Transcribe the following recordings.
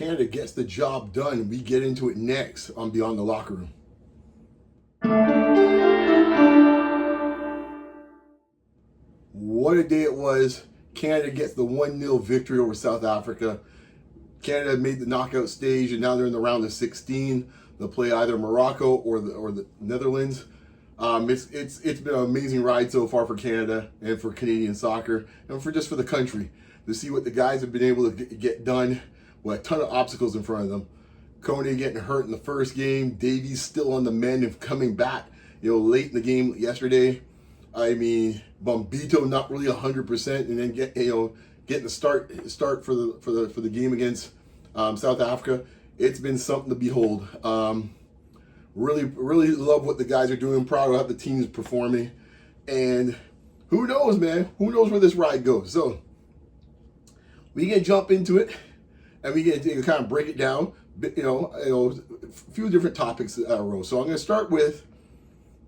Canada gets the job done. We get into it next on Beyond the Locker Room. What a day it was. Canada gets the 1-0 victory over South Africa. Canada made the knockout stage, and now they're in the round of 16. They'll play either Morocco or the Netherlands. It's been an amazing ride so far for Canada and for Canadian soccer and for the country to see what the guys have been able to get done with a ton of obstacles in front of them. Kone getting hurt in the first game. Davies still on the mend and coming back, late in the game yesterday. I mean, Bombito not really 100%, and then getting the start for the game against South Africa. It's been something to behold. Really love what the guys are doing. Proud of how the team is performing, and who knows, man? Who knows where this ride goes? So we can jump into it, and we can kind of break it down. A few different topics in a row. So I'm going to start with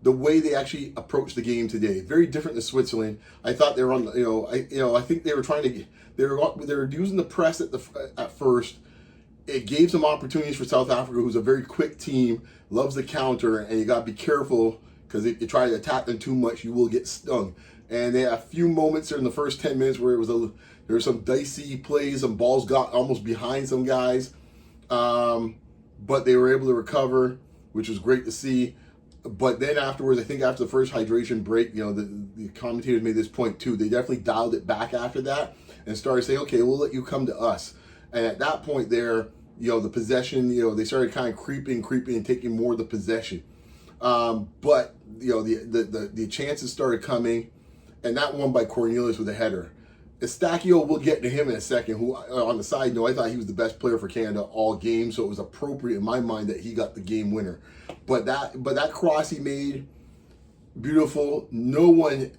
the way they actually approached the game today. Very different than Switzerland. I thought they were on. I think they were trying to. They were using the press at first. It gave some opportunities for South Africa, who's a very quick team, loves the counter, and you got to be careful because if you try to attack them too much, you will get stung. And they had a few moments there in the first 10 minutes where there were some dicey plays, some balls got almost behind some guys, but they were able to recover, which was great to see. But then afterwards, I think after the first hydration break, the commentators made this point too. They definitely dialed it back after that and started saying, okay, we'll let you come to us. And at that point there, the possession, they started kind of creeping and taking more of the possession. But, the chances started coming, and that one by Cornelius with a header. Eustáquio, we'll get to him in a second, who, on the side note, I thought he was the best player for Canada all game, so it was appropriate in my mind that he got the game winner. But that cross he made, beautiful. No one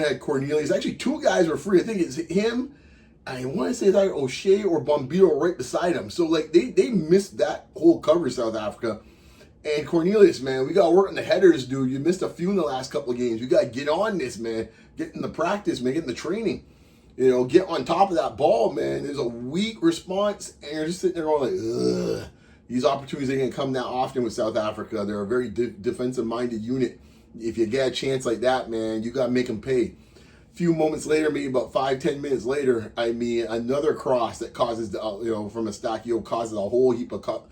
had Cornelius. Actually, two guys were free. I think it's him. I want to say that O'Shea or Bombito right beside him. So they missed that whole cover, South Africa. And Cornelius, man, we got to work on the headers, dude. You missed a few in the last couple of games. You got to get on this, man. Get in the practice, man. Get in the training. Get on top of that ball, man. There's a weak response, and you're just sitting there going like, ugh. These opportunities ain't going to come that often with South Africa. They're a very defensive-minded unit. If you get a chance like that, man, you got to make them pay. Few moments later, maybe about 5-10 minutes later, I mean, another cross that causes from Eustáquio causes a whole heap of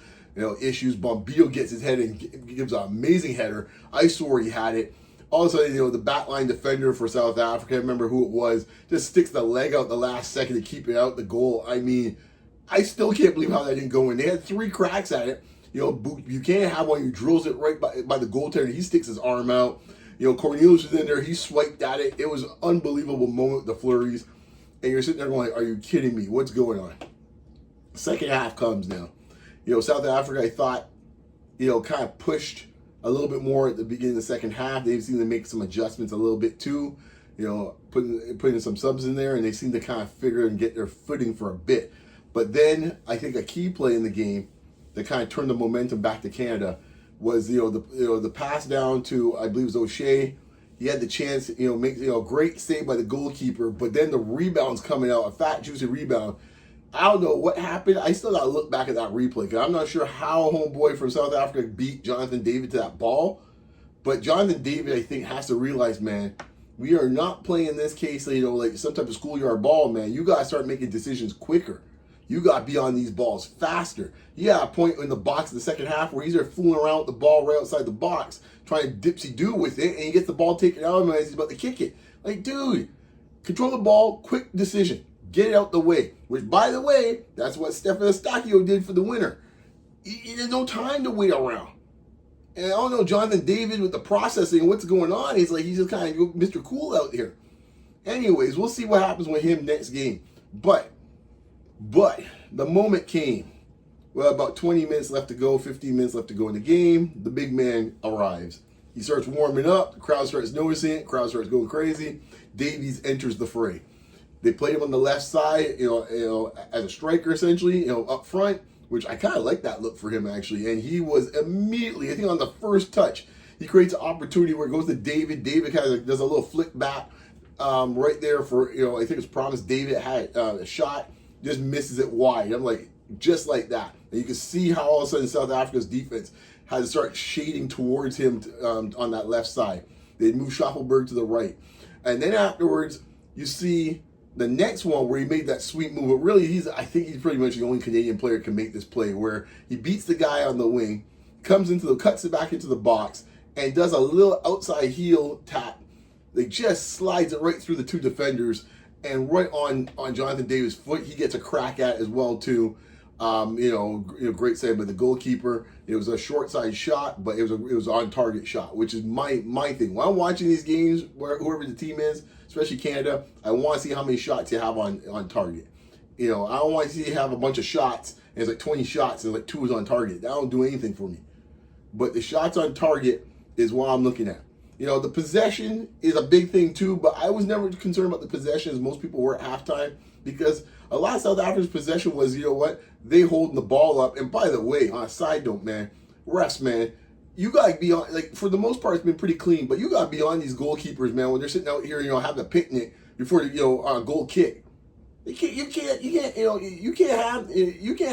issues. Bombito gets his head and gives an amazing header. I swore he had it. All of a sudden, the backline defender for South Africa, I remember who it was, just sticks the leg out the last second to keep it out the goal. I mean, I still can't believe how that didn't go in. They had 3 cracks at it. You can't have one. He drills it right by the goaltender. He sticks his arm out. Cornelius was in there. He swiped at it. It was an unbelievable moment with the flurries. And you're sitting there going, are you kidding me? What's going on? Second half comes now. South Africa, I thought, kind of pushed a little bit more at the beginning of the second half. They seemed to make some adjustments a little bit too. Putting some subs in there, and they seemed to kind of figure and get their footing for a bit. But then I think a key play in the game that kind of turned the momentum back to Canada was the pass down to, I believe it was O'Shea. He had the chance, make great save by the goalkeeper, but then the rebound's coming out, a fat juicy rebound. I don't know what happened. I still gotta look back at that replay because I'm not sure how homeboy from South Africa beat Jonathan David to that ball. But Jonathan David, I think, has to realize, man, we are not playing this case, like some type of schoolyard ball, man. You gotta start making decisions quicker. You got to be on these balls faster. Yeah, a point in the box in the second half where he's there fooling around with the ball right outside the box, trying to dipsy-do with it, and he gets the ball taken out of him as he's about to kick it. Like, dude, control the ball, quick decision. Get it out the way. Which, by the way, that's what Stefan Eustáquio did for the winner. There's no time to wait around. And I don't know, Jonathan David with the processing, what's going on? He's just kind of Mr. Cool out here. Anyways, we'll see what happens with him next game. But the moment came. Well, about 20 minutes left to go, 15 minutes left to go in the game. The big man arrives. He starts warming up. The crowd starts noticing it. The crowd starts going crazy. Davies enters the fray. They played him on the left side, as a striker essentially, up front, which I kind of like that look for him actually. And he was immediately, I think on the first touch, he creates an opportunity where it goes to David. David kind of does a little flick back right there for, I think it's promised David had a shot. Just misses it wide. I'm like, just like that. And you can see how all of a sudden South Africa's defense had to start shading towards him on that left side. They'd move Schaffenberg to the right. And then afterwards, you see the next one where he made that sweet move. But really, I think he's pretty much the only Canadian player who can make this play, where he beats the guy on the wing, cuts it back into the box, and does a little outside heel tap. They just slides it right through the two defenders and right on Jonathan Davis' foot. He gets a crack at it as well too. Great save by the goalkeeper. It was a short side shot, but it was on target shot, which is my thing. When I'm watching these games, whoever the team is, especially Canada, I want to see how many shots you have on target. I don't want to see you have a bunch of shots and it's like 20 shots and like 2 is on target. That don't do anything for me. But the shots on target is what I'm looking at. The possession is a big thing too, but I was never concerned about the possession as most people were at halftime, because a lot of South Africa's possession was, they holding the ball up. And by the way, on a side note, man, refs, man, you got to be on, like, for the most part, it's been pretty clean, but you got to be on these goalkeepers, man, when they're sitting out here, having a picnic before, a goal kick. You can't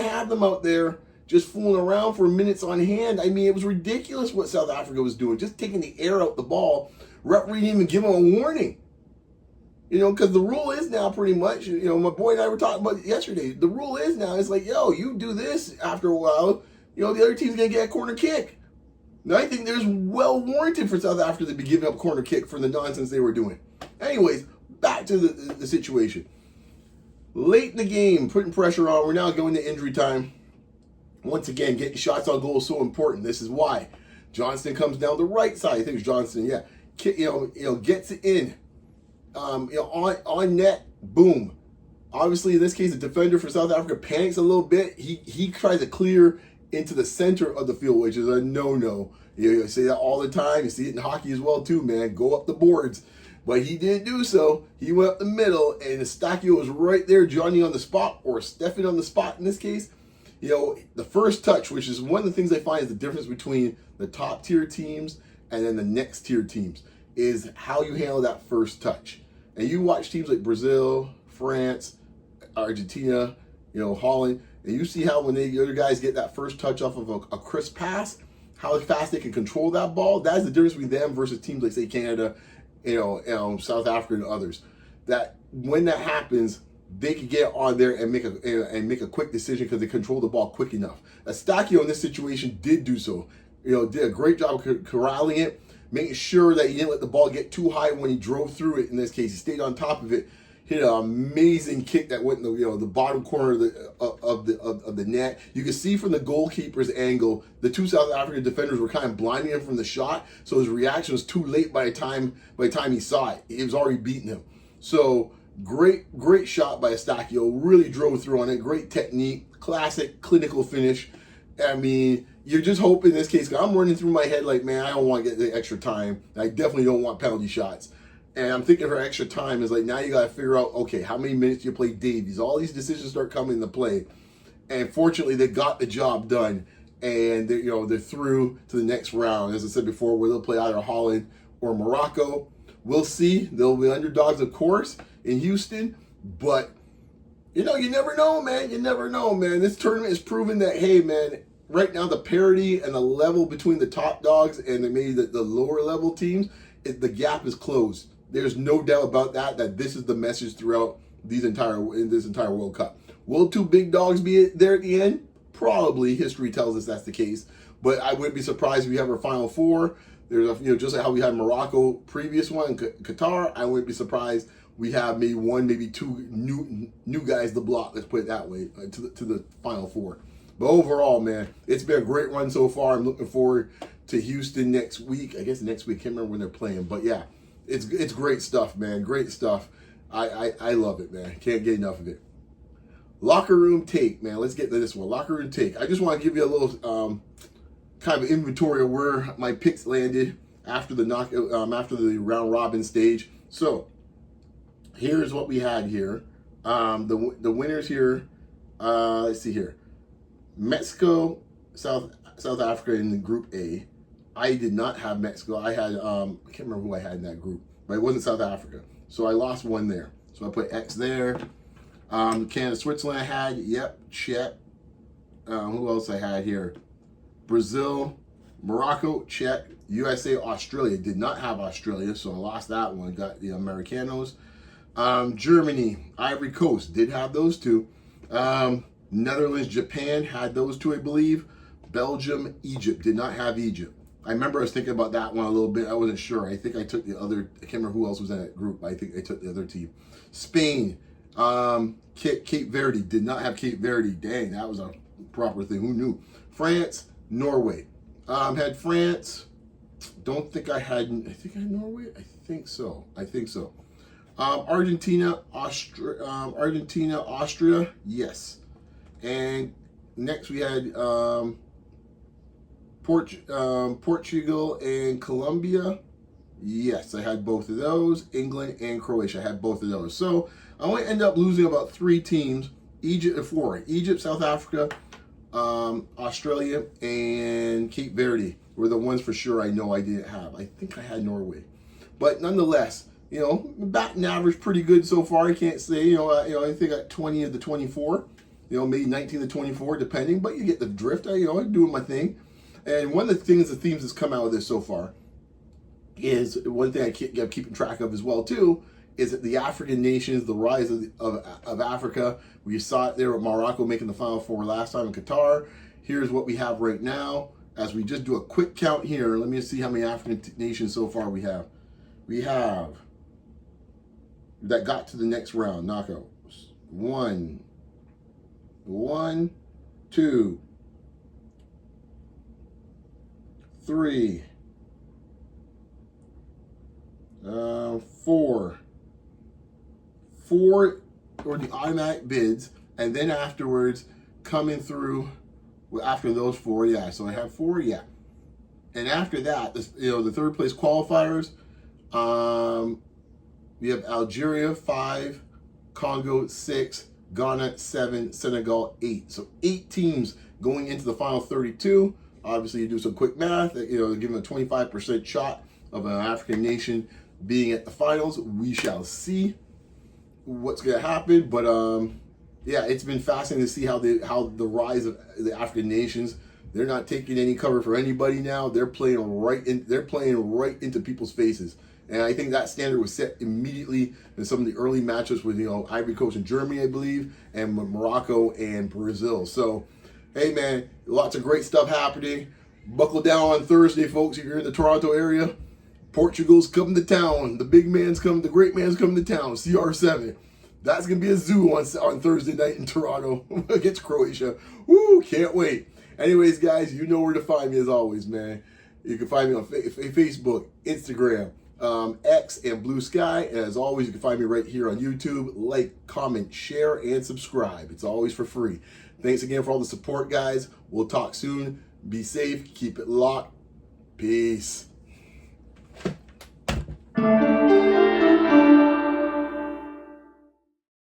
have them out there just fooling around for minutes on hand. I mean, it was ridiculous what South Africa was doing, just taking the air out the ball. Referee didn't even give them a warning. Because the rule is now pretty much, my boy and I were talking about it yesterday. The rule is now, it's like, you do this after a while, the other team's going to get a corner kick. Now, I think there's well warranted for South Africa to be giving up a corner kick for the nonsense they were doing. Anyways, back to the situation. Late in the game, putting pressure on. We're now going to injury time. Once again, getting shots on goal is so important. This is why Johnston comes down the right side. I think it's Johnston, yeah. Gets it in. On net, boom. Obviously, in this case, the defender for South Africa panics a little bit. He tries to clear into the center of the field, which is a no-no. You say that all the time. You see it in hockey as well, too, man. Go up the boards. But he didn't do so. He went up the middle, and Eustáquio was right there, Johnny on the spot, or Stefan on the spot in this case. The first touch, which is one of the things I find is the difference between the top tier teams and then the next tier teams, is how you handle that first touch. And you watch teams like Brazil, France, Argentina, Holland, and you see how when the other guys get that first touch off of a crisp pass, how fast they can control that ball. That's the difference between them versus teams like, say, Canada, South Africa and others. That when that happens, they can get on there and make a quick decision because they control the ball quick enough. Eustáquio in this situation did do so. Did a great job of corralling it, making sure that he didn't let the ball get too high when he drove through it. In this case, he stayed on top of it, hit an amazing kick that went in the bottom corner of the net. You can see from the goalkeeper's angle, the two South African defenders were kind of blinding him from the shot, so his reaction was too late by the time he saw it. It was already beating him. So great shot by Eustáquio. Really drove through on it. Great technique, classic clinical finish. I mean, you're just hoping in this case, I'm running through my head like, man, I don't want to get the extra time. I definitely don't want penalty shots. And I'm thinking for extra time is like, now you got to figure out, okay, how many minutes do you play Davies? All these decisions start coming into play. And fortunately, they got the job done. And they're through to the next round. As I said before, where they'll play either Holland or Morocco. We'll see. They'll be underdogs, of course, in Houston. But, you never know, man. You never know, man. This tournament has proven that, hey, man, right now the parity and the level between the top dogs and maybe the lower level teams, the gap is closed. There's no doubt about that this is the message throughout this entire World Cup. Will two big dogs be there at the end? Probably. History tells us that's the case. But I wouldn't be surprised if we have our Final Four. There's just like how we had Morocco previous one, Qatar. I wouldn't be surprised we have maybe one, maybe two new guys to block. Let's put it that way to the Final Four. But overall, man, it's been a great run so far. I'm looking forward to Houston next week. I guess next week. Can't remember when they're playing, but yeah, it's great stuff, man. Great stuff. I love it, man. Can't get enough of it. Locker room take, man. Let's get to this one. Locker room take. I just want to give you a little kind of inventory of where my picks landed after the after the round robin stage. So here's what we had here. The winners here. Let's see here. Mexico, South Africa in Group A. I did not have Mexico. I had I can't remember who I had in that group, but it wasn't South Africa. So I lost one there. So I put X there. Canada, Switzerland I had, yep, check. who else I had here? Brazil, Morocco, Czech, USA, Australia. Did not have Australia, so I lost that one. Got the Americanos. Germany, Ivory Coast, did have those two. Netherlands, Japan had those two, I believe. Belgium, Egypt, did not have Egypt. I remember I was thinking about that one a little bit. I wasn't sure. I think I took the other, I can't remember who else was in that group. I think I took the other team. Spain, Cape Verde, did not have Cape Verde. Dang, that was a proper thing. Who knew? France, Norway. Had France. Don't think I had, I think I had Norway? I think so. Argentina, Austria, yes. And next we had Portugal and Colombia. Yes, I had both of those. England and Croatia, I had both of those. So I only end up losing about 3 teams. Egypt, South Africa, Australia, and Cape Verde were the ones for sure I know I didn't have. I think I had Norway. But nonetheless, you know, batting average pretty good so far. I can't say, I think I got 20 of the 24, maybe 19 of the 24, depending. But you get the drift. I'm doing my thing. And one of the themes that's come out of this so far is one thing I'm keeping track of as well too, is that the African nations, the rise of Africa. We saw it there with Morocco making the Final Four last time in Qatar. Here's what we have right now. As we just do a quick count here, let me see how many African nations so far we have. We have that got to the next round, knockout. 1, 2, 3, 4. 4 or the automatic bids, and then afterwards coming through after those 4, yeah. So I have 4, yeah. And after that, the third place qualifiers, we have Algeria 5, Congo 6, Ghana 7, Senegal 8. So 8 teams going into the final 32. Obviously, you do some quick math. Give them a 25% shot of an African nation being at the finals. We shall see what's going to happen. But yeah, it's been fascinating to see how the rise of the African nations. They're not taking any cover for anybody now. They're playing right into people's faces. And I think that standard was set immediately in some of the early matchups with, Ivory Coast and Germany, I believe, and Morocco and Brazil. So, hey, man, lots of great stuff happening. Buckle down on Thursday, folks, if you're in the Toronto area. Portugal's coming to town. The great man's coming to town. CR7. That's going to be a zoo on Thursday night in Toronto against Croatia. Woo, can't wait. Anyways, guys, you know where to find me as always, man. You can find me on Facebook, Instagram, X, and Blue Sky. And as always, you can find me right here on YouTube. Like, comment, share, and subscribe. It's always for free. Thanks again for all the support, guys. We'll talk soon. Be safe. Keep it locked. Peace.